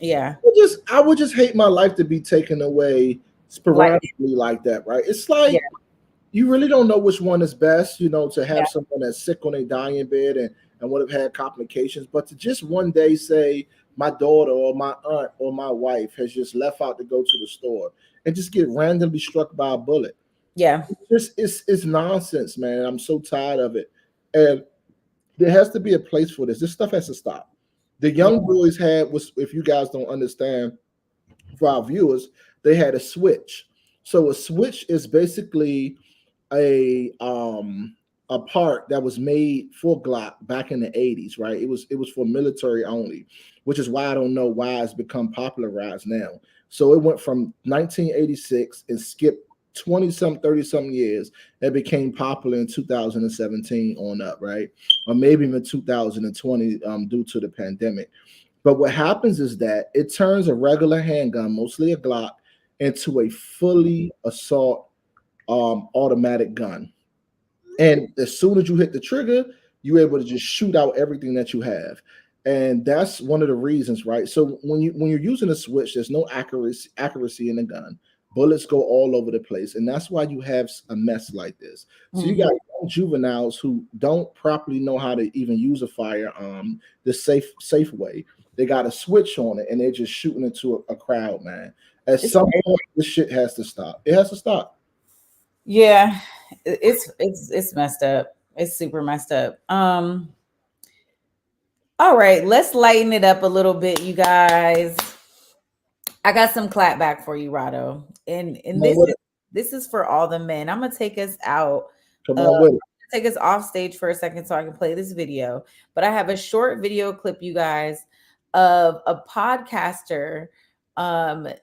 yeah, I would just hate my life to be taken away like, sporadically like that, right? It's like yeah, you really don't know which one is best, to yeah, have someone that's sick on a dying bed and would have had complications, but to just one day say my daughter or my aunt or my wife has just left out to go to the store and just get randomly struck by a bullet. yeah, It's nonsense, man. I'm so tired of it. And there has to be a place for this. This stuff has to stop. The yeah, young boys was, if you guys don't understand, for our viewers, they had a switch. So a switch is basically a part that was made for Glock back in the 80s, right? It was for military only, which is why I don't know why it's become popularized now. So it went from 1986 and skipped 20 some 30 something years and became popular in 2017 on up, right? Or maybe even 2020 due to the pandemic. But what happens is that it turns a regular handgun, mostly a Glock, into a fully assault automatic gun. And as soon as you hit the trigger, you're able to just shoot out everything that you have. And that's one of the reasons, right? So when you're using a switch, there's no accuracy in the gun. Bullets go all over the place, and that's why you have a mess like this. So you got juveniles who don't properly know how to even use a firearm the safe way. They got a switch on it, and they're just shooting into a crowd, man. At some point, this shit has to stop. It has to stop. yeah. It's messed up. It's super messed up. All right, let's lighten it up a little bit, you guys. I got some clap back for you, Rado. And this is for all the men. I'm gonna take us out. Come on with it. Take us off stage for a second so I can play this video. But I have a short video clip, you guys, of a podcaster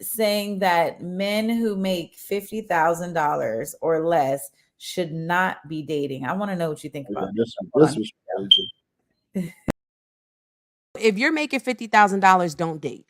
saying that men who make $50,000 or less should not be dating. I want to know what you think about this. This was crazy. If you're making $50,000, don't date.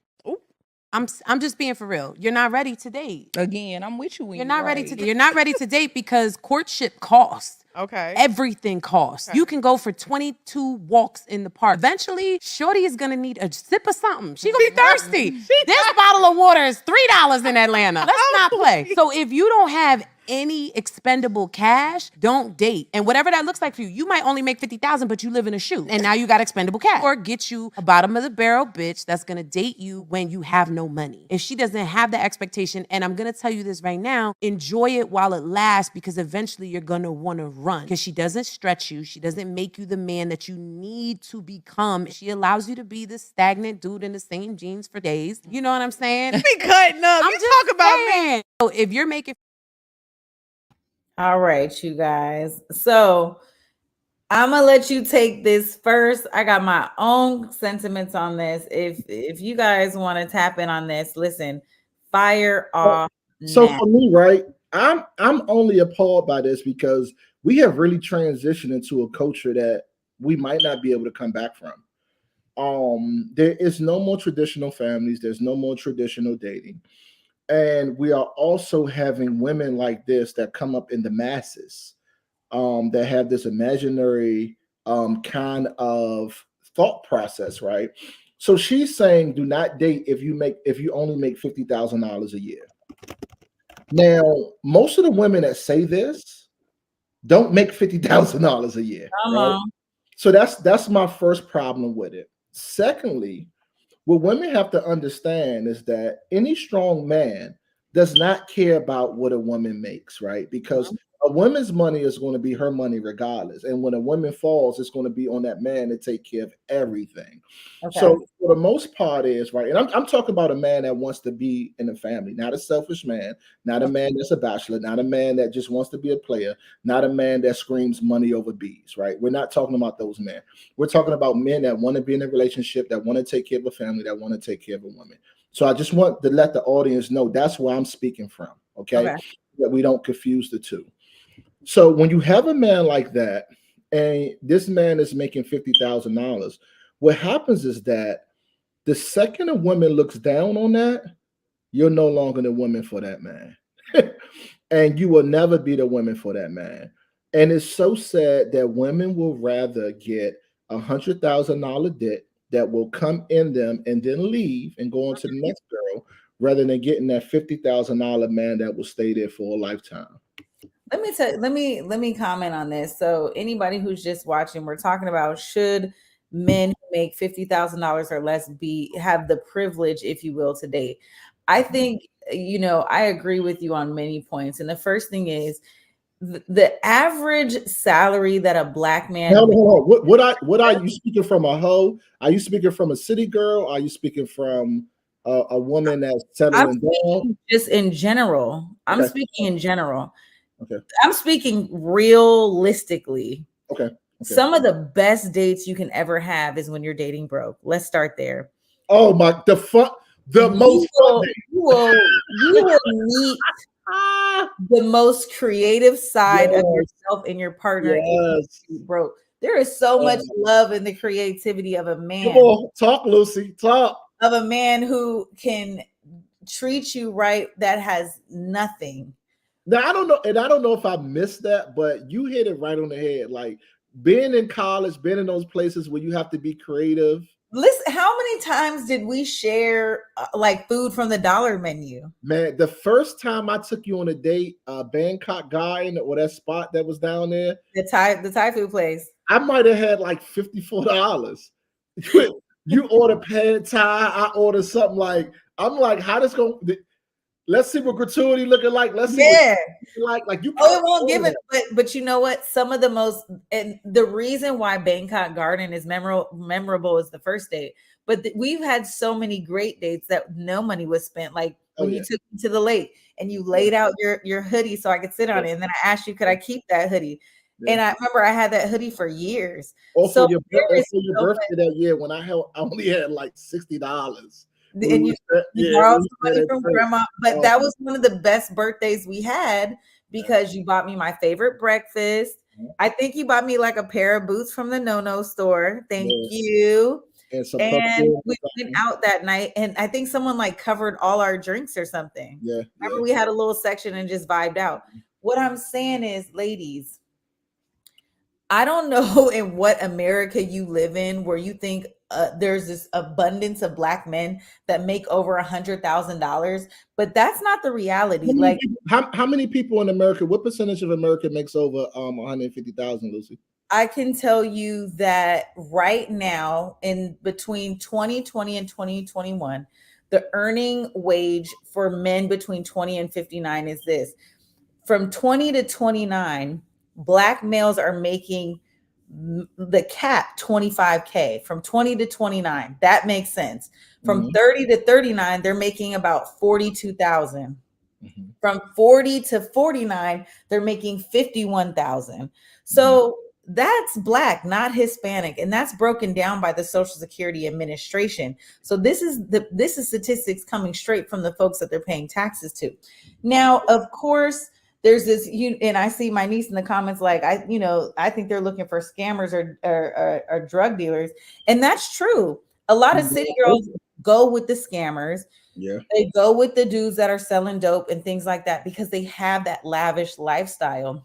I'm just being for real. You're not ready to date. Again, I'm with you when you're not ready to date. You're not ready to date because courtship costs. Okay. Everything costs. Okay. You can go for 22 walks in the park. Eventually, shorty is gonna need a sip of something. She gonna be thirsty. This bottle of water is $3 in Atlanta. Let's not play. So if you don't have any expendable cash, don't date. And whatever that looks like for you, you might only make 50,000, but you live in a shoe. And now you got expendable cash. Or get you a bottom of the barrel bitch that's gonna date you when you have no money. If she doesn't have that expectation, and I'm gonna tell you this right now, enjoy it while it lasts, because eventually you're gonna wanna run. Because she doesn't stretch you. She doesn't make you the man that you need to become. She allows you to be the stagnant dude in the same jeans for days. You know what I'm saying? Be cutting up. I'm You just talk about saying. me. So if you're making All right, you guys. So I'm gonna let you take this first. I got my own sentiments on this. If you guys want to tap in on this, listen, fire off. So now. for me, right, I'm only appalled by this because we have really transitioned into a culture that we might not be able to come back from. There is no more traditional families. There's no more traditional dating. And we are also having women like this that come up in the masses, that have this imaginary kind of thought process, right? So she's saying, do not date if you only make $50,000 a year. Now, most of the women that say this don't make $50,000 a year. Right? So that's my first problem with it. Secondly, what women have to understand is that any strong man does not care about what a woman makes, right? Because a woman's money is going to be her money regardless. And when a woman falls, it's going to be on that man to take care of everything. Okay. So for the most part is, right, and I'm talking about a man that wants to be in a family, not a selfish man, not a man that's a bachelor, not a man that just wants to be a player, not a man that screams money over bees, right? We're not talking about those men. We're talking about men that want to be in a relationship, that want to take care of a family, that want to take care of a woman. So I just want to let the audience know that's where I'm speaking from, okay? That we don't confuse the two. So when you have a man like that, and this man is making $50,000, what happens is that the second a woman looks down on that, you're no longer the woman for that man. And you will never be the woman for that man. And it's so sad that women will rather get $100,000 debt that will come in them and then leave and go on to the next girl, rather than getting that $50,000 man that will stay there for a lifetime. Let me comment on this. So anybody who's just watching, we're talking about, should men who make $50,000 or less have the privilege, if you will, to date? I think, I agree with you on many points. And the first thing is the average salary that a Black man. Hold on. What are you speaking from, a hoe? Are you speaking from a city girl? Are you speaking from a woman that's settling down? Just in general. Okay. I'm speaking in general. Okay. I'm speaking realistically. Okay. Some of the best dates you can ever have is when you're dating broke. Let's start there. Oh my, most fun. You will meet the most creative side of yourself and your partner. Yes. Broke. There is so much love in the creativity of a man. Come on, talk, Lucy, talk. Of a man who can treat you right, that has nothing. Now I don't know if I missed that, but you hit it right on the head. Like, being in college, being in those places where you have to be creative. Listen, how many times did we share like food from the dollar menu? Man, the first time I took you on a date, Bangkok Garden, or that spot that was down there, the Thai food place, I might have had like $54. You order pad Thai, I order something like, I'm like, how this going? Let's see what gratuity looking like. Let's see. Yeah. Like you. Oh, it won't give it. But you know what? Some of the most, and the reason why Bangkok Garden is memorable is the first date. But we've had so many great dates that no money was spent. Like when you took me to the lake and you laid out your hoodie so I could sit on it, and then I asked you, could I keep that hoodie? Yeah. And I remember I had that hoodie for years. Also, your birthday that year when I only had like $60. And you borrowed some money from grandma, but that was one of the best birthdays we had because you bought me my favorite breakfast. I think you bought me like a pair of boots from the No store. Thank you. And we went out that night, and I think someone like covered all our drinks or something. Yeah. Remember, we had a little section and just vibed out. What I'm saying is, ladies, I don't know in what America you live in where you think there's this abundance of Black men that make over $100,000, but that's not the reality. Like, how many people in America? What percentage of America makes over 150,000, Lucy? I can tell you that right now, in between 2020 and 2021, the earning wage for men between 20 and 59 is this: from 20 to 29, Black males are making the cap $25K. From 20 to 29, that makes sense. From 30 to 39, they're making about $42,000. From 40 to 49, they're making $51,000. So that's Black, not Hispanic, and that's broken down by the Social Security Administration. So this is statistics coming straight from the folks that they're paying taxes to. Now, of course, there's this, and I see my niece in the comments like, I think they're looking for scammers or drug dealers. And that's true. A lot of city girls go with the scammers. Yeah. They go with the dudes that are selling dope and things like that because they have that lavish lifestyle.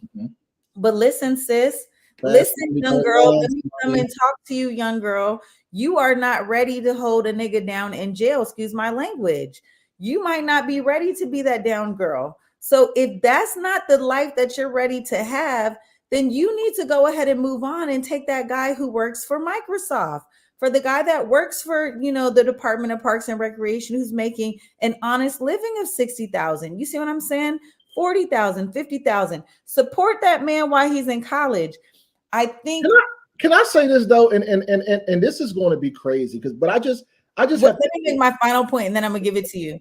But listen, sis, listen, young girl, let me come and talk to you, young girl. You are not ready to hold a nigga down in jail. Excuse my language. You might not be ready to be that down girl. So if that's not the life that you're ready to have, then you need to go ahead and move on and take that guy who works for Microsoft, for the guy that works for, the Department of Parks and Recreation, who's making an honest living of $60,000. You see what I'm saying? $40,000, $50,000. Support that man while he's in college. I think. Can I say this though? And this is going to be crazy but I just let me make my final point and then I'm gonna give it to you.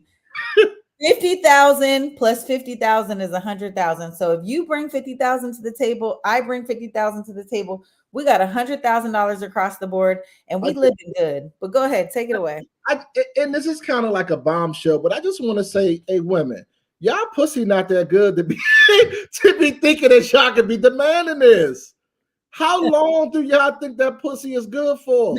50,000 plus 50,000 is 100,000. So if you bring 50,000 to the table, I bring 50,000 to the table. We got $100,000 across the board, and we living good. But go ahead, take it away. And this is kind of like a bombshell, but I just want to say, hey, women, y'all pussy not that good to be thinking that y'all could be demanding this. How long do y'all think that pussy is good for?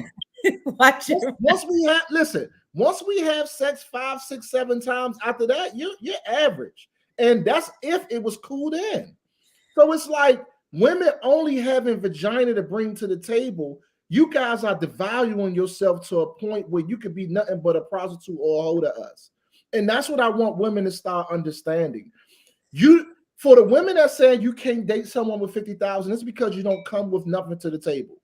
Watch it. Once we have, listen. Once we have sex 5, 6, 7 times after that, you're average. And that's if it was cooled in. So it's like women only having vagina to bring to the table. You guys are devaluing yourself to a point where you could be nothing but a prostitute or a hoe to us. And that's what I want women to start understanding. For the women that saying you can't date someone with 50,000, it's because you don't come with nothing to the table.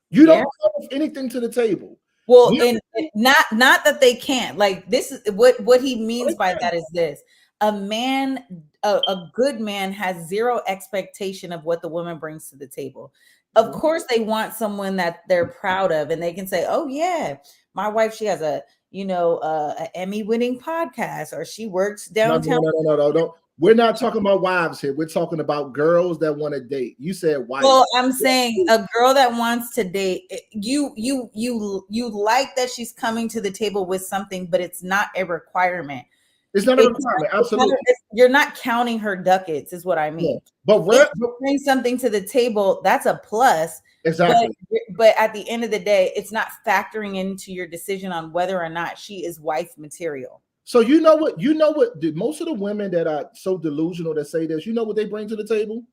You don't come with anything to the table. Well, and not that they can't. Like, this is what he means by that is this. A man, a good man has zero expectation of what the woman brings to the table. Of course, they want someone that they're proud of, and they can say, "Oh yeah, my wife, she has a Emmy-winning podcast, or she works downtown." No. We're not talking about wives here. We're talking about girls that want to date. You said wife. Well, I'm saying a girl that wants to date you like that she's coming to the table with something, but it's not a requirement. It's not a requirement. Absolutely. You're not counting her ducats, is what I mean. Yeah. But bring something to the table, that's a plus. Exactly. But at the end of the day, it's not factoring into your decision on whether or not she is wife material. So you know what? Most of the women that are so delusional that say this, you know what they bring to the table?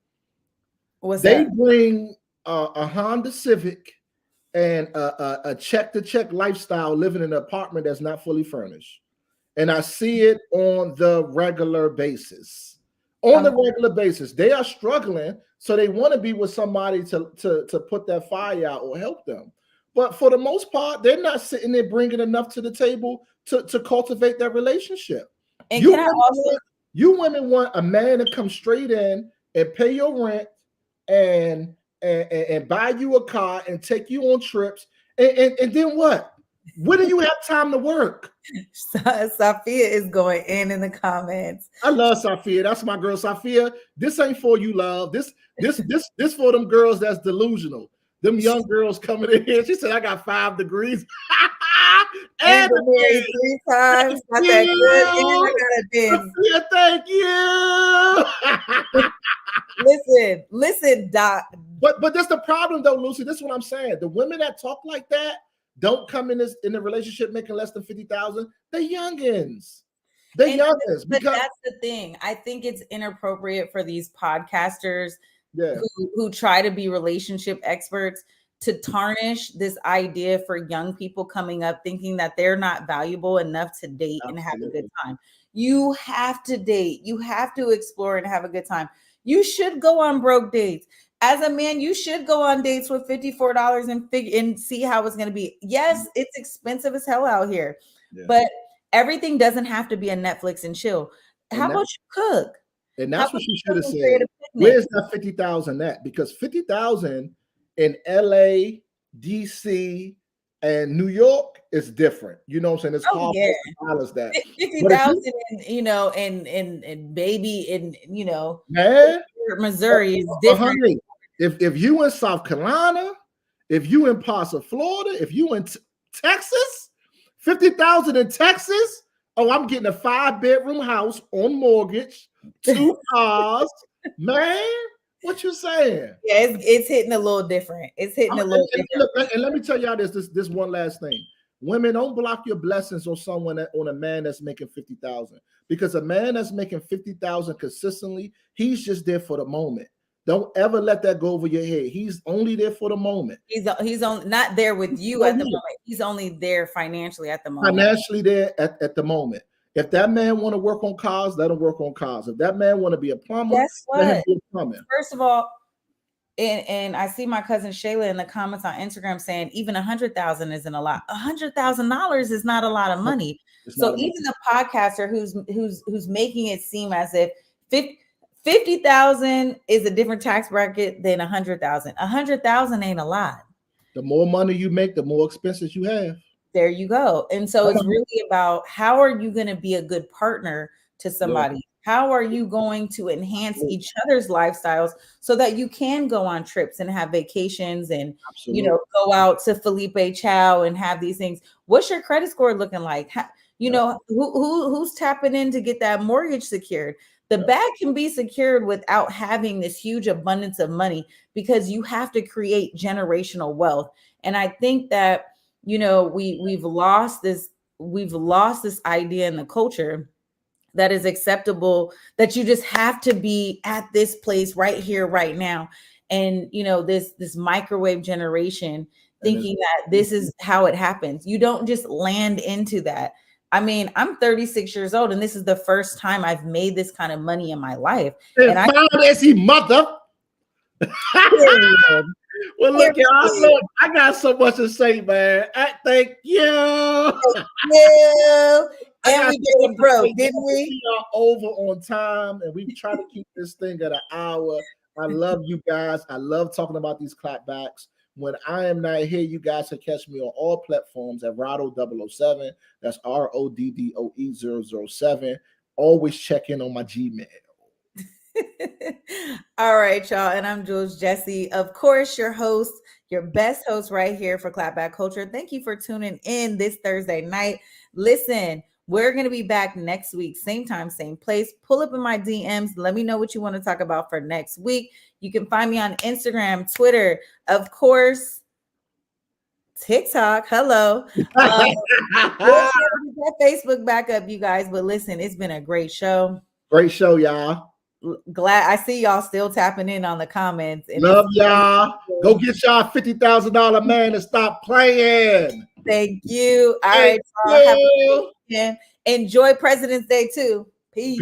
They bring a Honda Civic and a check-to-check lifestyle, living in an apartment that's not fully furnished. And I see it on the regular basis. They are struggling, so they want to be with somebody to put that fire out or help them. But for the most part, they're not sitting there bringing enough to the table to cultivate that relationship. And you women want a man to come straight in and pay your rent and buy you a car and take you on trips. And then what? When do you have time to work? Sophia is going in the comments. I love Sophia. That's my girl, Sophia. This ain't for you, love. This for them girls that's delusional. Them young girls coming in here. She said, "I got 5 degrees." and 3 times. Not that good. And I got a Thank you. Listen, Doc. But that's the problem, though, Lucy. This is what I'm saying. The women that talk like that don't come in the relationship making less than 50,000. They're youngins. But that's the thing. I think it's inappropriate for these podcasters who try to be relationship experts to tarnish this idea for young people coming up thinking that they're not valuable enough to date and have a good time. You have to date. You have to explore and have a good time. You should go on broke dates. As a man, you should go on dates with $54 and see how it's going to be. Yes, it's expensive as hell out here, but everything doesn't have to be a Netflix and chill. How about you cook? And that's what she should have said. Where's that 50,000 at? Because 50,000 in LA, DC, and New York is different. You know what I'm saying? It's hard to balance that. 50,000 in baby in Missouri is different. If you in South Carolina, if you in parts of Florida, if you in Texas, 50,000 in Texas. Oh, I'm getting a 5-bedroom house on mortgage, 2 cars, man. What you saying? Yeah, it's hitting a little different. It's hitting a little different. And let me tell y'all this one last thing. Women, don't block your blessings on a man that's making 50,000, because a man that's making 50,000 consistently, he's just there for the moment. Don't ever let that go over your head. He's only there for the moment. He's only not there with you at the moment. He's only there financially at the moment. Financially there at the moment. If that man want to work on cars, let him work on cars. If that man want to be a plumber, let him be a plumber. First of all, and I see my cousin Shayla in the comments on Instagram saying even 100,000 isn't a lot. $100,000 is not a lot of money. So even the podcaster who's making it seem as if 50,000 is a different tax bracket than 100,000. 100,000 ain't a lot. The more money you make, the more expenses you have. There you go. And so it's really about how are you going to be a good partner to somebody? How are you going to enhance each other's lifestyles so that you can go on trips and have vacations and go out to Felipe Chow and have these things? What's your credit score looking like? Who's tapping in to get that mortgage secured? The bag can be secured without having this huge abundance of money, because you have to create generational wealth. And I think that, we've lost this we've lost this idea in the culture that is acceptable, that you just have to be at this place right here, right now. And this microwave generation thinking that this is how it happens. You don't just land into that. I mean, I'm 36 years old, and this is the first time I've made this kind of money in my life. And mother. Well, look, y'all, look, I got so much to say, man. Thank you. Thank you. And we did it broke, didn't we? We are over on time, and we try to keep this thing at an hour. I love you guys. I love talking about these clapbacks. When I am not here, you guys can catch me on all platforms at Roddo007. That's RODDOE 007. Always check in on my Gmail. All right, y'all. And I'm Jules Jessie, of course, your host, your best host right here for Clapback Culture. Thank you for tuning in this Thursday night. Listen, we're going to be back next week, same time, same place. Pull up in my DMs. Let me know what you want to talk about for next week. You can find me on Instagram, Twitter, of course, TikTok. Hello. Facebook back up, you guys. But listen, it's been a great show. Great show, y'all. Glad I see y'all still tapping in on the comments. And love y'all. Go get y'all $50,000 man and stop playing. Thank you. All right, y'all. Have a good weekend. Enjoy President's Day too. Peace.